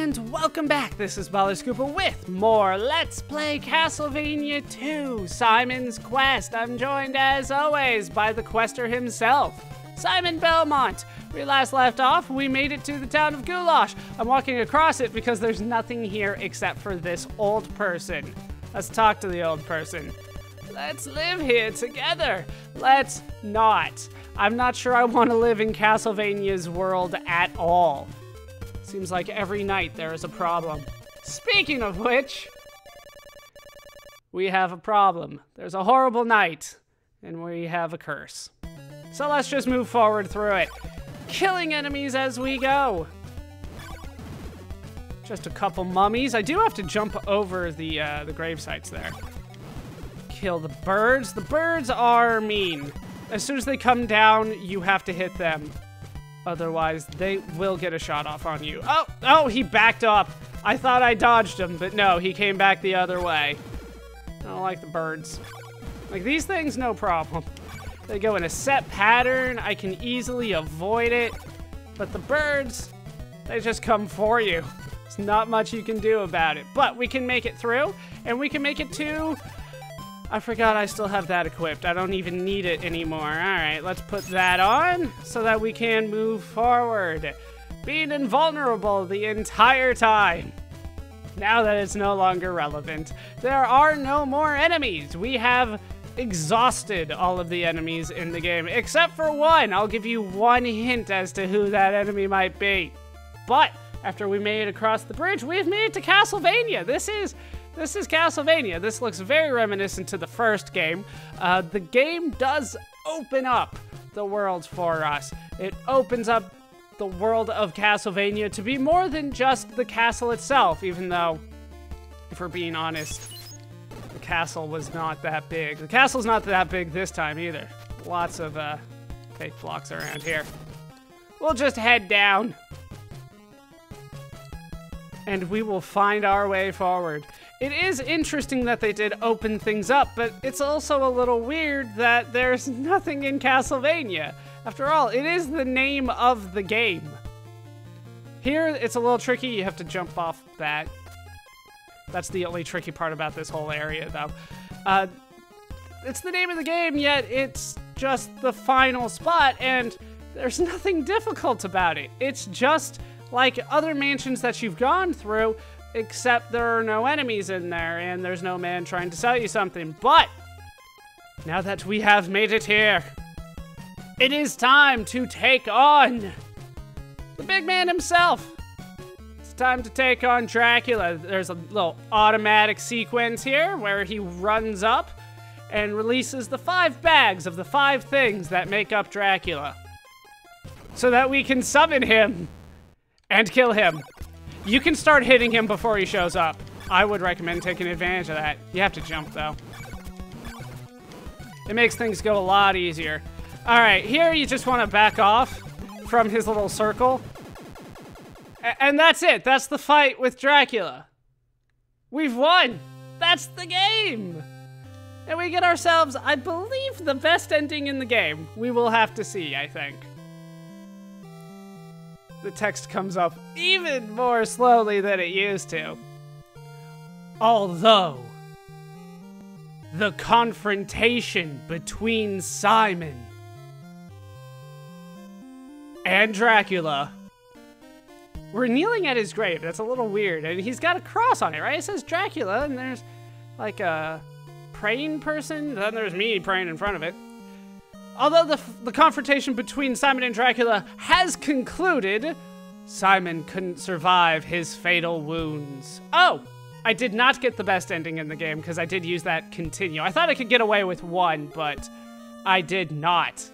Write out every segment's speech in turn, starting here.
And welcome back, this is Scooper with more Let's Play Castlevania 2, Simon's Quest. I'm joined as always by the quester himself, Simon Belmont. We last left off, we made it to the town of Goulash. I'm walking across it because there's nothing here except for this old person. Let's talk to the old person. Let's live here together. Let's not. I'm not sure I want to live in Castlevania's world at all. Seems like every night there is a problem. Speaking of which, we have a problem. There's a horrible night, and we have a curse. So let's just move forward through it, killing enemies as we go. Just a couple mummies. I do have to jump over the grave sites there. Kill the birds. The birds are mean. As soon as they come down, you have to hit them. Otherwise, they will get a shot off on you. Oh, he backed up. I thought I dodged him, but no, he came back the other way. I don't like the birds. Like, these things, no problem. They go in a set pattern. I can easily avoid it. But the birds, they just come for you. There's not much you can do about it. But we can make it through, and we can make it to... I forgot I still have that equipped. I don't even need it anymore. All right, let's put that on so that we can move forward. Being invulnerable the entire time. Now that it's no longer relevant, there are no more enemies. We have exhausted all of the enemies in the game, except for one. I'll give you one hint as to who that enemy might be. But after we made it across the bridge, we've made it to Castlevania. This is Castlevania. This looks very reminiscent to the first game. The game does open up the world for us. It opens up the world of Castlevania to be more than just the castle itself, even though, if we're being honest, the castle was not that big. The castle's not that big this time either. Lots of fake blocks around here. We'll just head down, and we will find our way forward. It is interesting that they did open things up, but it's also a little weird that there's nothing in Castlevania. After all, it is the name of the game. Here, it's a little tricky. You have to jump off that. That's the only tricky part about this whole area, though. It's the name of the game, yet it's just the final spot, and there's nothing difficult about it. It's just like other mansions that you've gone through, except there are no enemies in there, and there's no man trying to sell you something. But now that we have made it here, it is time to take on the big man himself. It's time to take on Dracula. There's a little automatic sequence here where he runs up and releases the 5 bags of the 5 things that make up Dracula, so that we can summon him and kill him. You can start hitting him before he shows up. I would recommend taking advantage of that. You have to jump, though. It makes things go a lot easier. All right, here you just want to back off from his little circle. And that's it. That's the fight with Dracula. We've won. That's the game. And we get ourselves, I believe, the best ending in the game. We will have to see, I think. The text comes up even more slowly than it used to. Although, the confrontation between Simon and Dracula. We're kneeling at his grave. That's a little weird. And he's got a cross on it, right? It says Dracula, and there's like a praying person. Then there's me praying in front of it. Although the confrontation between Simon and Dracula has concluded, Simon couldn't survive his fatal wounds. Oh, I did not get the best ending in the game because I did use that continue. I thought I could get away with one, but I did not.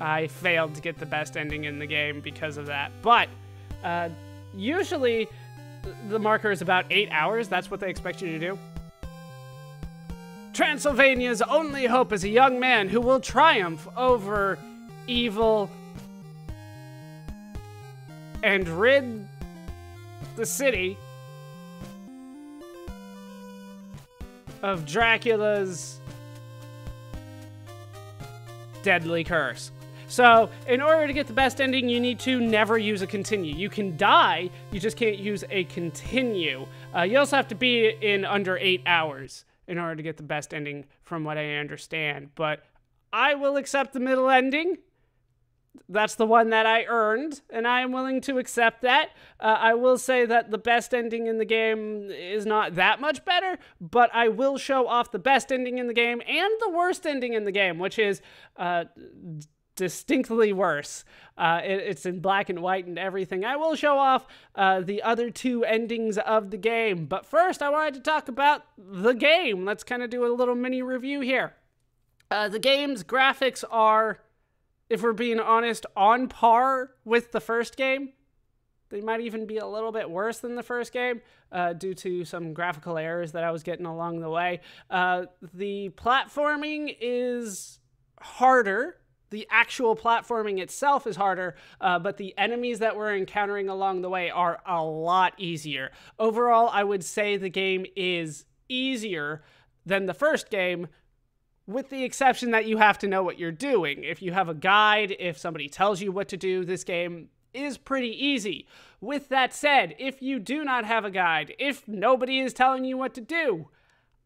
I failed to get the best ending in the game because of that. But usually the marker is about 8 hours. That's what they expect you to do. Transylvania's only hope is a young man who will triumph over evil and rid the city of Dracula's deadly curse. So, in order to get the best ending, you need to never use a continue. You can die, you just can't use a continue. You also have to be in under 8 hours in order to get the best ending, from what I understand. But I will accept the middle ending. That's the one that I earned, and I am willing to accept that. I will say that the best ending in the game is not that much better, but I will show off the best ending in the game and the worst ending in the game, which is distinctly worse. It's in black and white and everything. I will show off the other 2 endings of the game, but first I wanted to talk about the game. Let's kind of do a little mini review here. The game's graphics are, if we're being honest, on par with the first game. They might even be a little bit worse than the first game due to some graphical errors that I was getting along the way. The platforming is harder. The actual platforming itself is harder, but the enemies that we're encountering along the way are a lot easier. Overall, I would say the game is easier than the first game, with the exception that you have to know what you're doing. If you have a guide, if somebody tells you what to do, this game is pretty easy. With that said, if you do not have a guide, if nobody is telling you what to do,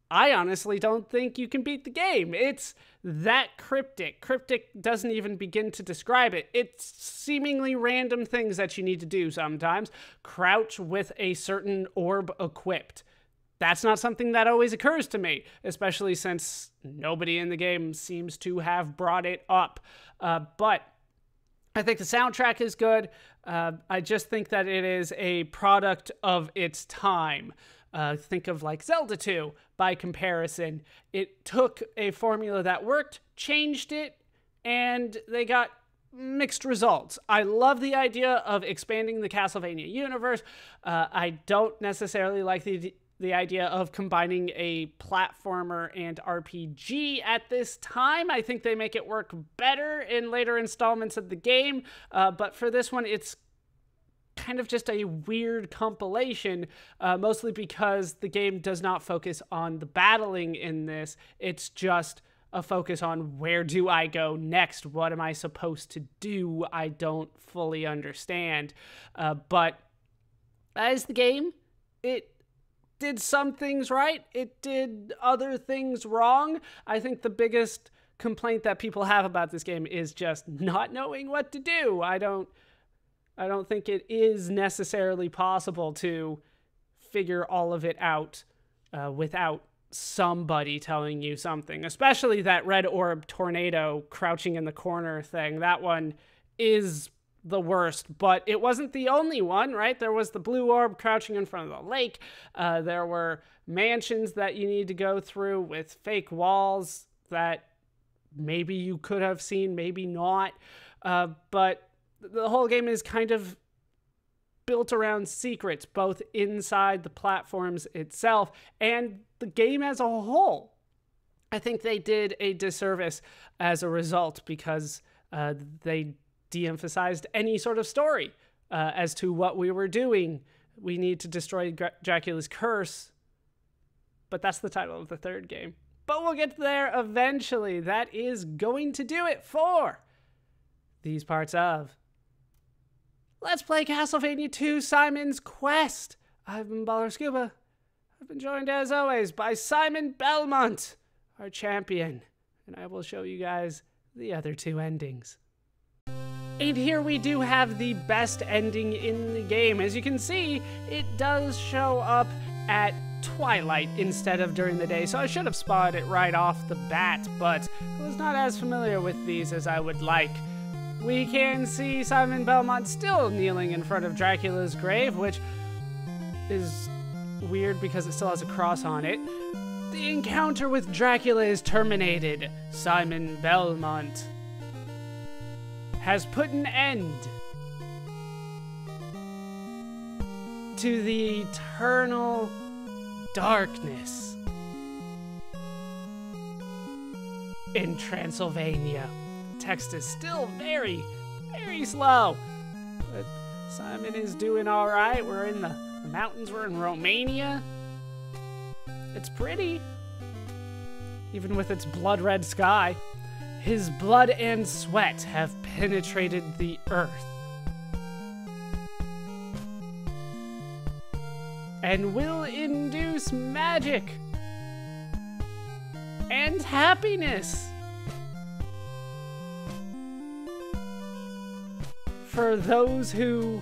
I honestly don't think you can beat the game. It's that cryptic. Cryptic doesn't even begin to describe it. It's seemingly random things that you need to do sometimes. Crouch with a certain orb equipped. That's not something that always occurs to me, especially since nobody in the game seems to have brought it up. But I think the soundtrack is good. I just think that it is a product of its time. Think of like Zelda 2 by comparison. It took a formula that worked, changed it, and they got mixed results. I love the idea of expanding the Castlevania universe. I don't necessarily like the idea of combining a platformer and RPG at this time. I think they make it work better in later installments of the game, but for this one, it's kind of just a weird compilation, mostly because the game does not focus on the battling in this. It's just a focus on where do I go next? What am I supposed to do? I don't fully understand. But as the game, it did some things right. It did other things wrong. I think the biggest complaint that people have about this game is just not knowing what to do. I don't think it is necessarily possible to figure all of it out without somebody telling you something, especially that red orb tornado crouching in the corner thing. That one is the worst, but it wasn't the only one, right? There was the blue orb crouching in front of the lake. There were mansions that you need to go through with fake walls that maybe you could have seen, maybe not. But the whole game is kind of built around secrets, both inside the platforms itself and the game as a whole. I think they did a disservice as a result because they de-emphasized any sort of story as to what we were doing. We need to destroy Dracula's curse, but that's the title of the third game. But we'll get there eventually. That is going to do it for these parts of Let's Play Castlevania 2 Simon's Quest. I've been Baller Scuba. I've been joined as always by Simon Belmont, our champion, and I will show you guys the other 2 endings. And here we do have the best ending in the game. As you can see, it does show up at twilight instead of during the day, so I should have spotted it right off the bat, but I was not as familiar with these as I would like. We can see Simon Belmont still kneeling in front of Dracula's grave, which is weird because it still has a cross on it. The encounter with Dracula is terminated. Simon Belmont has put an end to the eternal darkness in Transylvania. The text is still very, very slow, but Simon is doing all right. We're in the mountains. We're in Romania. It's pretty, even with its blood red sky. His blood and sweat have penetrated the earth and will induce magic and happiness for those who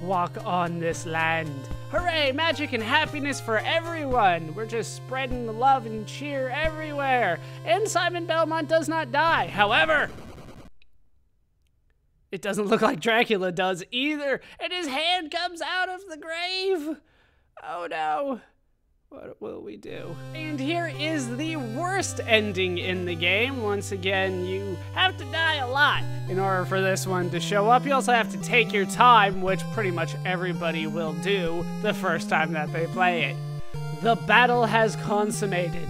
walk on this land. Hooray, magic and happiness for everyone. We're just spreading the love and cheer everywhere. And Simon Belmont does not die. However, it doesn't look like Dracula does either. And his hand comes out of the grave. Oh no. What will we do? And here is the worst ending in the game. Once again, you have to die a lot in order for this one to show up. You also have to take your time, which pretty much everybody will do the first time that they play it. The battle has consummated.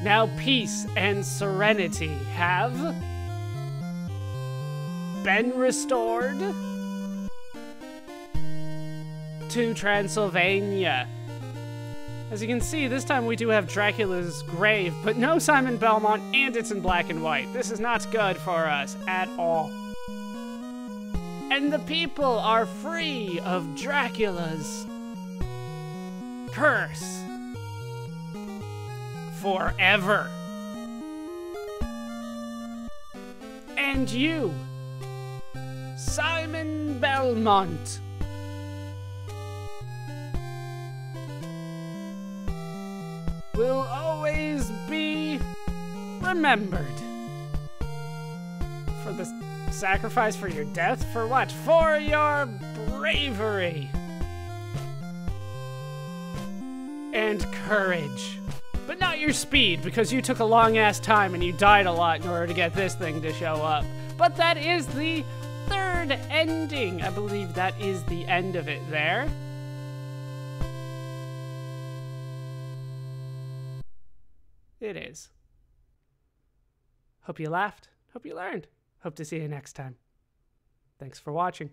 Now peace and serenity have been restored to Transylvania. As you can see, this time we do have Dracula's grave, but no Simon Belmont, and it's in black and white. This is not good for us at all. And the people are free of Dracula's curse forever. And you, Simon Belmont, will always be remembered for the sacrifice, for your death, for what? For your bravery and courage, but not your speed, because you took a long ass time and you died a lot in order to get this thing to show up. But that is the third ending. I believe that is the end of it there. It is. Hope you laughed. Hope you learned. Hope to see you next time. Thanks for watching.